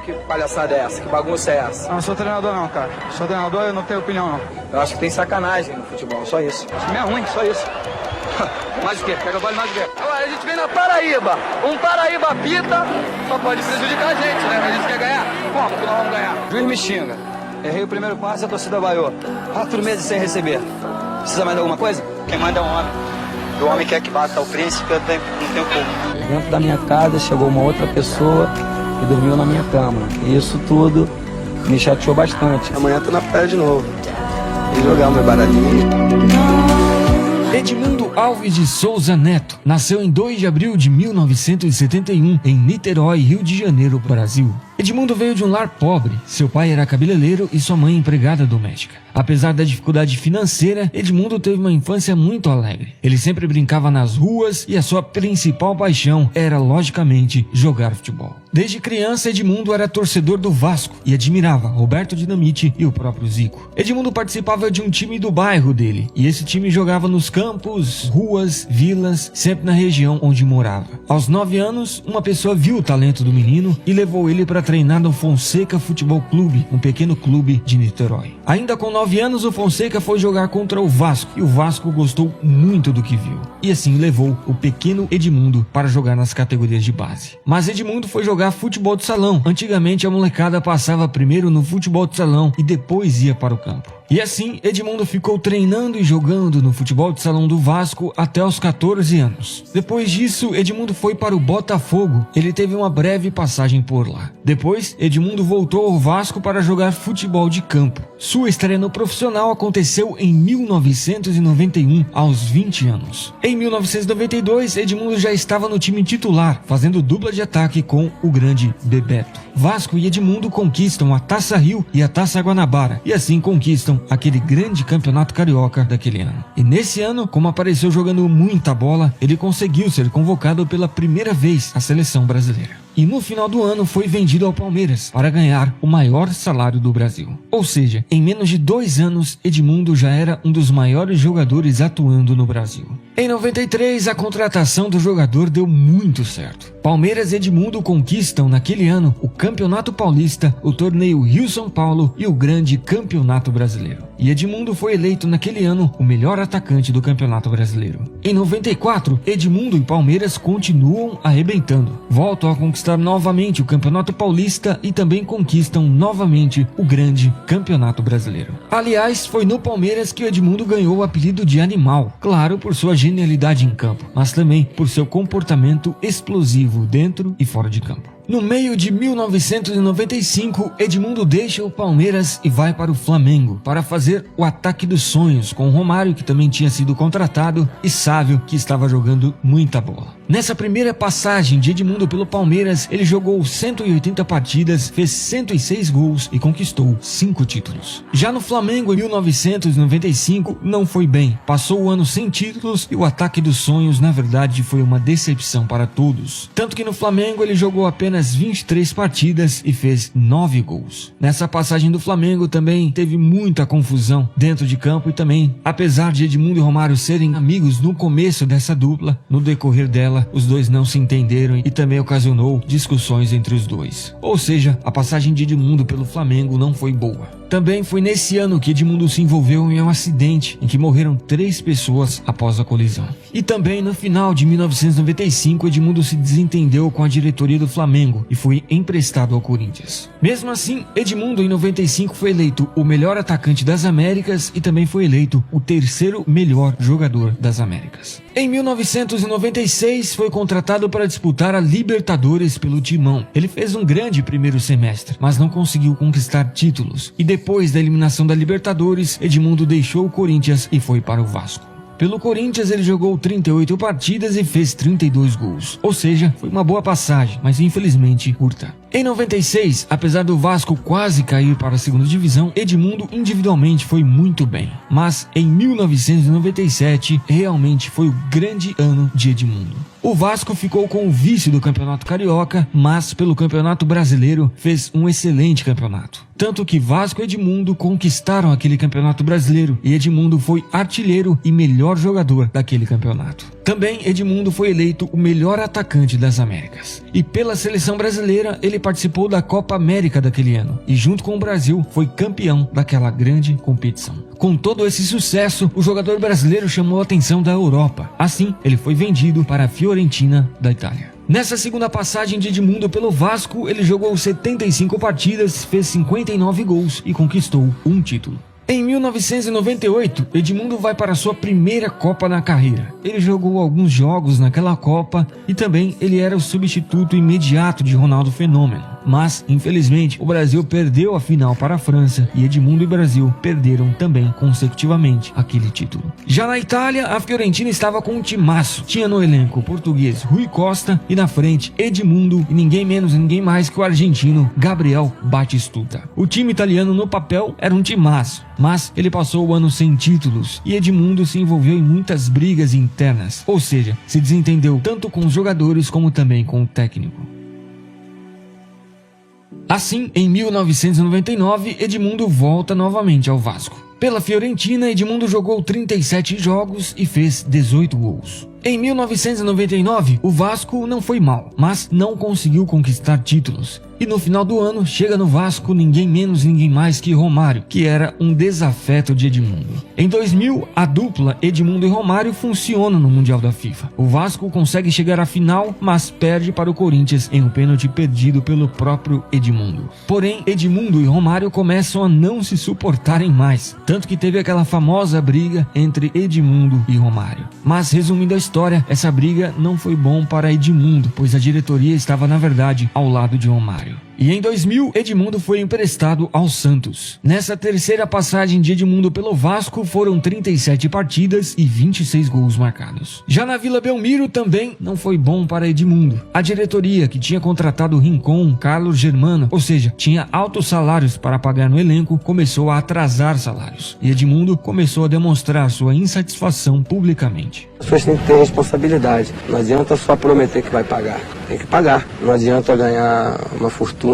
Que palhaçada é essa? Que bagunça é essa? Eu não sou treinador não, cara. Sou treinador, eu não tenho opinião não. Eu acho que tem sacanagem no futebol, só isso. Esse time é ruim, só isso. Mais o quê? Quer que eu fale mais o quê? Agora, a gente vem na Paraíba. Um Paraíba pita, só pode prejudicar a gente, né? A gente quer ganhar. Como que nós vamos ganhar? O juiz me xinga. Errei o primeiro passe e a torcida vaiou. 4 meses sem receber. Precisa mais de alguma coisa? Quem manda é um homem. O homem quer que bata o príncipe, eu não tenho culpa. Dentro da minha casa chegou uma outra pessoa e dormiu na minha cama. E isso tudo me chateou bastante. Amanhã tô na praia de novo. Vou jogar meu baralhinho. Edmundo Alves de Souza Neto nasceu em 2 de abril de 1971 em Niterói, Rio de Janeiro, Brasil. Edmundo veio de um lar pobre. Seu pai era cabeleireiro e sua mãe empregada doméstica. Apesar da dificuldade financeira, Edmundo teve uma infância muito alegre. Ele sempre brincava nas ruas e a sua principal paixão era, logicamente, jogar futebol. Desde criança, Edmundo era torcedor do Vasco e admirava Roberto Dinamite e o próprio Zico. Edmundo participava de um time do bairro dele e esse time jogava nos campos, ruas, vilas, sempre na região onde morava. Aos 9 anos, uma pessoa viu o talento do menino e levou ele para treinar no Fonseca Futebol Clube, um pequeno clube de Niterói. Ainda com 9 anos, o Fonseca foi jogar contra o Vasco e o Vasco gostou muito do que viu. E assim levou o pequeno Edmundo para jogar nas categorias de base. Mas Edmundo foi jogar futebol de salão. Antigamente a molecada passava primeiro no futebol de salão e depois ia para o campo. E assim, Edmundo ficou treinando e jogando no futebol de salão do Vasco até os 14 anos. Depois disso, Edmundo foi para o Botafogo. Ele teve uma breve passagem por lá. Depois, Edmundo voltou ao Vasco para jogar futebol de campo. Sua estreia no profissional aconteceu em 1991, aos 20 anos. Em 1992, Edmundo já estava no time titular, fazendo dupla de ataque com o grande Bebeto. Vasco e Edmundo conquistam a Taça Rio e a Taça Guanabara, e assim conquistam aquele grande campeonato carioca daquele ano. E nesse ano, como apareceu jogando muita bola, ele conseguiu ser convocado pela primeira vez à seleção brasileira. E no final do ano foi vendido ao Palmeiras para ganhar o maior salário do Brasil. Ou seja, em menos de 2 anos, Edmundo já era um dos maiores jogadores atuando no Brasil. Em 93, a contratação do jogador deu muito certo. Palmeiras e Edmundo conquistam naquele ano o Campeonato Paulista, o torneio Rio-São Paulo e o grande Campeonato Brasileiro. E Edmundo foi eleito naquele ano o melhor atacante do Campeonato Brasileiro. Em 94, Edmundo e Palmeiras continuam arrebentando. Voltam a conquistar novamente o Campeonato Paulista e também conquistam novamente o grande Campeonato Brasileiro. Aliás, foi no Palmeiras que o Edmundo ganhou o apelido de Animal, claro, por sua genialidade em campo, mas também por seu comportamento explosivo dentro e fora de campo. No meio de 1995, Edmundo deixa o Palmeiras e vai para o Flamengo para fazer o ataque dos sonhos com Romário, que também tinha sido contratado, e Sávio, que estava jogando muita bola. Nessa primeira passagem de Edmundo pelo Palmeiras, ele jogou 180 partidas, fez 106 gols e conquistou 5 títulos. Já no Flamengo, em 1995, não foi bem. Passou o ano sem títulos e o ataque dos sonhos, na verdade, foi uma decepção para todos. Tanto que no Flamengo ele jogou apenas 23 partidas e fez 9 gols. Nessa passagem do Flamengo também teve muita confusão dentro de campo e também, apesar de Edmundo e Romário serem amigos no começo dessa dupla, no decorrer dela, os dois não se entenderam e também ocasionou discussões entre os dois. Ou seja, a passagem de Edmundo pelo Flamengo não foi boa. Também foi nesse ano que Edmundo se envolveu em um acidente em que morreram 3 pessoas após a colisão. E também no final de 1995, Edmundo se desentendeu com a diretoria do Flamengo e foi emprestado ao Corinthians. Mesmo assim, Edmundo em 95 foi eleito o melhor atacante das Américas e também foi eleito o 3º melhor jogador das Américas. Em 1996 foi contratado para disputar a Libertadores pelo Timão. Ele fez um grande primeiro semestre, mas não conseguiu conquistar títulos. E depois da eliminação da Libertadores, Edmundo deixou o Corinthians e foi para o Vasco. Pelo Corinthians ele jogou 38 partidas e fez 32 gols, ou seja, foi uma boa passagem, mas infelizmente curta. Em 96, apesar do Vasco quase cair para a segunda divisão, Edmundo individualmente foi muito bem. Mas em 1997, realmente foi o grande ano de Edmundo. O Vasco ficou com o vice do Campeonato Carioca, mas pelo Campeonato Brasileiro fez um excelente campeonato. Tanto que Vasco e Edmundo conquistaram aquele Campeonato Brasileiro e Edmundo foi artilheiro e melhor jogador daquele campeonato. Também Edmundo foi eleito o melhor atacante das Américas. E pela seleção brasileira, ele participou da Copa América daquele ano e junto com o Brasil foi campeão daquela grande competição. Com todo esse sucesso, o jogador brasileiro chamou a atenção da Europa. Assim, ele foi vendido para a Fiorentina da Itália. Nessa segunda passagem de Edmundo pelo Vasco, ele jogou 75 partidas, fez 59 gols e conquistou um título. Em 1998, Edmundo vai para sua primeira Copa na carreira. Ele jogou alguns jogos naquela Copa e também ele era o substituto imediato de Ronaldo Fenômeno. Mas, infelizmente, o Brasil perdeu a final para a França e Edmundo e Brasil perderam também consecutivamente aquele título. Já na Itália, a Fiorentina estava com um timaço. Tinha no elenco o português Rui Costa e na frente Edmundo e ninguém menos e ninguém mais que o argentino Gabriel Batistuta. O time italiano no papel era um timaço, mas ele passou o ano sem títulos e Edmundo se envolveu em muitas brigas internas, ou seja, se desentendeu tanto com os jogadores como também com o técnico. Assim, em 1999, Edmundo volta novamente ao Vasco. Pela Fiorentina, Edmundo jogou 37 jogos e fez 18 gols. Em 1999, o Vasco não foi mal, mas não conseguiu conquistar títulos. E no final do ano, chega no Vasco ninguém menos e ninguém mais que Romário, que era um desafeto de Edmundo. Em 2000, a dupla Edmundo e Romário funciona no Mundial da FIFA. O Vasco consegue chegar à final, mas perde para o Corinthians em um pênalti perdido pelo próprio Edmundo. Porém, Edmundo e Romário começam a não se suportarem mais, tanto que teve aquela famosa briga entre Edmundo e Romário. Mas resumindo a história, essa briga não foi bom para Edmundo, pois a diretoria estava na verdade ao lado de Romário. E em 2000, Edmundo foi emprestado ao Santos. Nessa terceira passagem de Edmundo pelo Vasco, foram 37 partidas e 26 gols marcados. Já na Vila Belmiro também não foi bom para Edmundo. A diretoria, que tinha contratado Rincon, Carlos Germano, ou seja, tinha altos salários para pagar no elenco, começou a atrasar salários. E Edmundo começou a demonstrar sua insatisfação publicamente. As pessoas têm que ter responsabilidade. Não adianta só prometer que vai pagar. Tem que pagar. Não adianta ganhar uma fortuna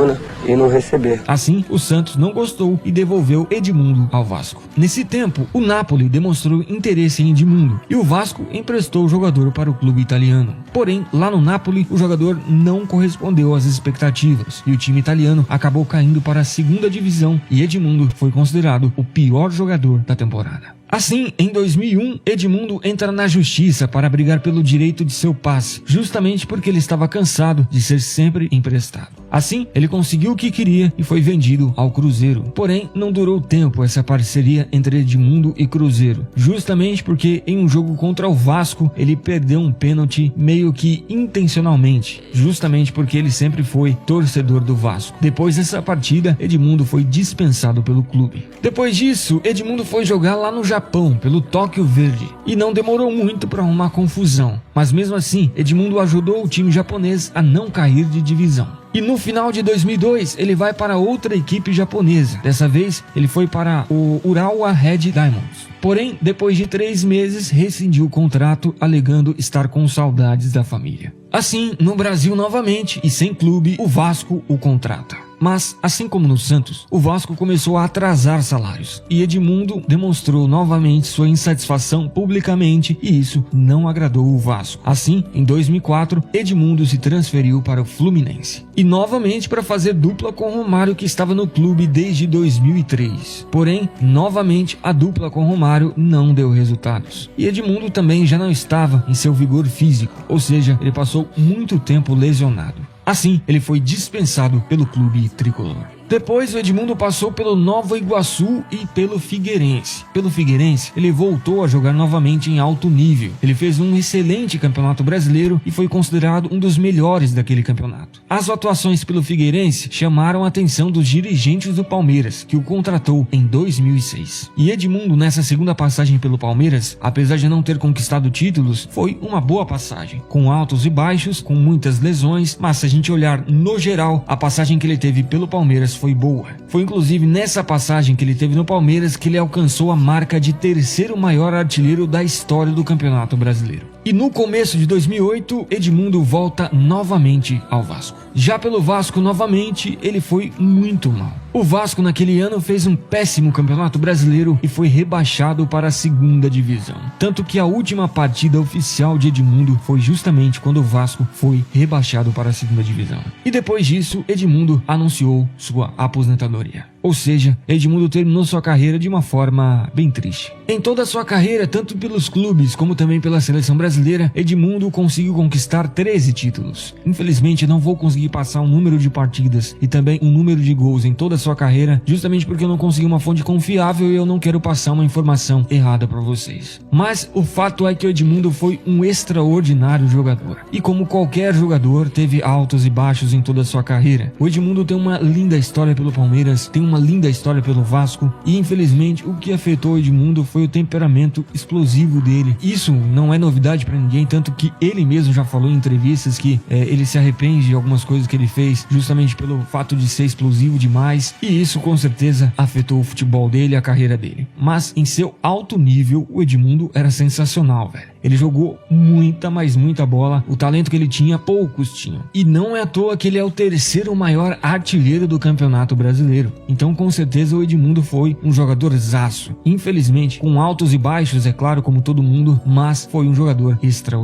e não receber. Assim, o Santos não gostou e devolveu Edmundo ao Vasco. Nesse tempo, o Napoli demonstrou interesse em Edmundo e o Vasco emprestou o jogador para o clube italiano. Porém, lá no Napoli, o jogador não correspondeu às expectativas e o time italiano acabou caindo para a segunda divisão e Edmundo foi considerado o pior jogador da temporada. Assim, em 2001, Edmundo entra na justiça para brigar pelo direito de seu passe, justamente porque ele estava cansado de ser sempre emprestado. Assim, ele conseguiu o que queria e foi vendido ao Cruzeiro. Porém, não durou tempo essa parceria entre Edmundo e Cruzeiro, justamente porque em um jogo contra o Vasco, ele perdeu um pênalti meio que intencionalmente, justamente porque ele sempre foi torcedor do Vasco. Depois dessa partida, Edmundo foi dispensado pelo clube. Depois disso, Edmundo foi jogar lá no Japão, pelo Tóquio Verde, e não demorou muito para arrumar confusão. Mas mesmo assim, Edmundo ajudou o time japonês a não cair de divisão. E no final de 2002, ele vai para outra equipe japonesa. Dessa vez, ele foi para o Urawa Red Diamonds. Porém, depois de 3 meses, rescindiu o contrato, alegando estar com saudades da família. Assim, no Brasil novamente, e sem clube, o Vasco o contrata. Mas, assim como no Santos, o Vasco começou a atrasar salários e Edmundo demonstrou novamente sua insatisfação publicamente e isso não agradou o Vasco. Assim, em 2004, Edmundo se transferiu para o Fluminense e novamente para fazer dupla com Romário, que estava no clube desde 2003. Porém, novamente a dupla com Romário não deu resultados e Edmundo também já não estava em seu vigor físico, ou seja, ele passou muito tempo lesionado. Assim, ele foi dispensado pelo clube tricolor. Depois, o Edmundo passou pelo Nova Iguaçu e pelo Figueirense. Pelo Figueirense, ele voltou a jogar novamente em alto nível. Ele fez um excelente campeonato brasileiro e foi considerado um dos melhores daquele campeonato. As atuações pelo Figueirense chamaram a atenção dos dirigentes do Palmeiras, que o contratou em 2006. E Edmundo, nessa segunda passagem pelo Palmeiras, apesar de não ter conquistado títulos, foi uma boa passagem, com altos e baixos, com muitas lesões, mas se a gente olhar no geral, a passagem que ele teve pelo Palmeiras foi boa. Foi inclusive nessa passagem que ele teve no Palmeiras que ele alcançou a marca de terceiro maior artilheiro da história do Campeonato Brasileiro. E no começo de 2008, Edmundo volta novamente ao Vasco. Já pelo Vasco novamente, ele foi muito mal. O Vasco naquele ano fez um péssimo campeonato brasileiro e foi rebaixado para a segunda divisão. Tanto que a última partida oficial de Edmundo foi justamente quando o Vasco foi rebaixado para a segunda divisão. E depois disso, Edmundo anunciou sua aposentadoria. Ou seja, Edmundo terminou sua carreira de uma forma bem triste. Em toda a sua carreira, tanto pelos clubes como também pela seleção brasileira, Edmundo conseguiu conquistar 13 títulos. Infelizmente, não vou conseguir passar um número de partidas e também um número de gols em toda a sua carreira, justamente porque eu não consegui uma fonte confiável e eu não quero passar uma informação errada para vocês. Mas o fato é que o Edmundo foi um extraordinário jogador. E como qualquer jogador, teve altos e baixos em toda a sua carreira. O Edmundo tem uma linda história pelo Palmeiras, tem uma linda história pelo Vasco e infelizmente o que afetou o Edmundo foi o temperamento explosivo dele. Isso não é novidade para ninguém, tanto que ele mesmo já falou em entrevistas que ele se arrepende de algumas coisas que ele fez justamente pelo fato de ser explosivo demais, e isso com certeza afetou o futebol dele e a carreira dele. Mas em seu alto nível, o Edmundo era sensacional, velho. Ele jogou muita, mas muita bola. O talento que ele tinha, poucos tinham. E não é à toa que ele é o terceiro maior artilheiro do Campeonato Brasileiro. Então, com certeza, o Edmundo foi um jogador zaço. Infelizmente, com altos e baixos, é claro, como todo mundo, mas foi um jogador extraordinário.